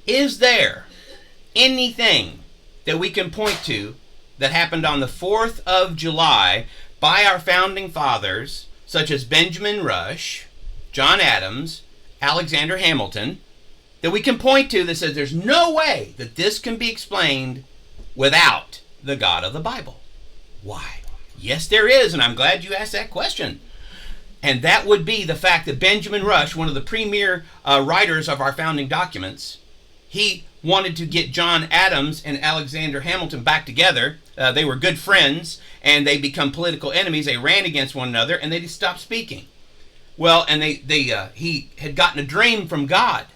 Is there anything that we can point to that happened on the 4th of July by our founding fathers, such as Benjamin Rush, John Adams, Alexander Hamilton, that we can point to that says there's no way that this can be explained without the God of the Bible? Why? Yes, there is, and I'm glad you asked that question. And that would be the fact that Benjamin Rush, one of the premier writers of our founding documents, he wanted to get John Adams and Alexander Hamilton back together. They were good friends, and they become political enemies. They ran against one another, and they just stopped speaking. Well, and he had gotten a dream from God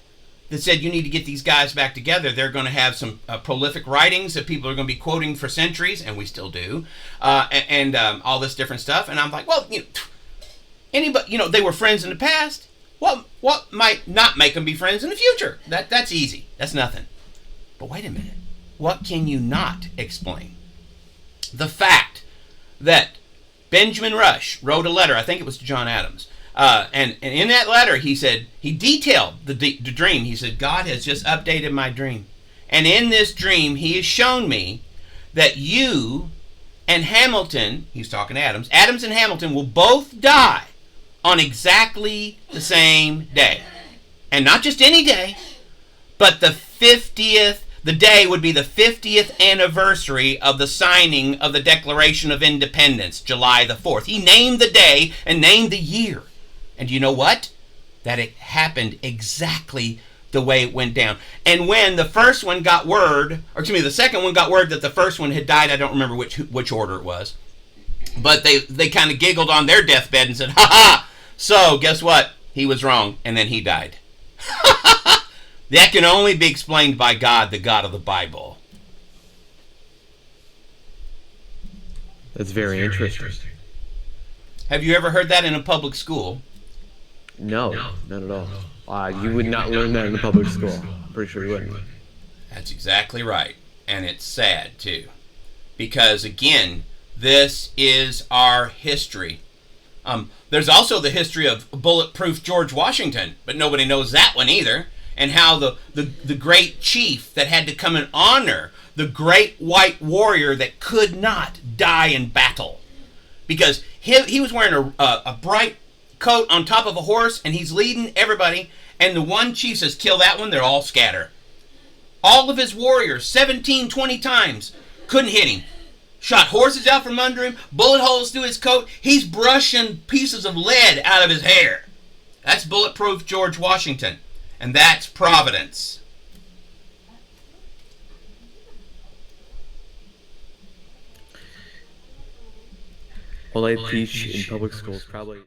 that said, you need to get these guys back together. They're going to have some prolific writings that people are going to be quoting for centuries, and we still do, and all this different stuff. And I'm like, well, anybody, they were friends in the past. What might not make them be friends in the future? That's easy. That's nothing. But wait a minute. What can you not explain? The fact that Benjamin Rush wrote a letter, I think it was to John Adams, and in that letter he said, he detailed the dream. He said, God has just updated my dream. And in this dream he has shown me that you and Hamilton, he's talking to Adams and Hamilton will both die on exactly the same day. And not just any day, but the day would be the 50th anniversary of the signing of the Declaration of Independence, July the 4th. He named the day and named the year. And you know what? That it happened exactly the way it went down. And when the first one got word, the second one got word that the first one had died, I don't remember which order it was, but they kind of giggled on their deathbed and said, ha ha, so guess what? He was wrong, and then he died. That can only be explained by God, the God of the Bible. That's very interesting. Have you ever heard that in a public school? No, not at all. You would not learn that in a public school. I'm pretty sure you wouldn't. That's exactly right. And it's sad, too. Because, again, this is our history. There's also the history of Bulletproof George Washington, but nobody knows that one either. And how the great chief that had to come and honor the great white warrior that could not die in battle. Because he was wearing a bright coat on top of a horse, and he's leading everybody, and the one chief says, kill that one, they're all scatter. All of his warriors, 17, 20 times, couldn't hit him. Shot horses out from under him, bullet holes through his coat. He's brushing pieces of lead out of his hair. That's Bulletproof George Washington. And that's Providence. All I teach in public schools probably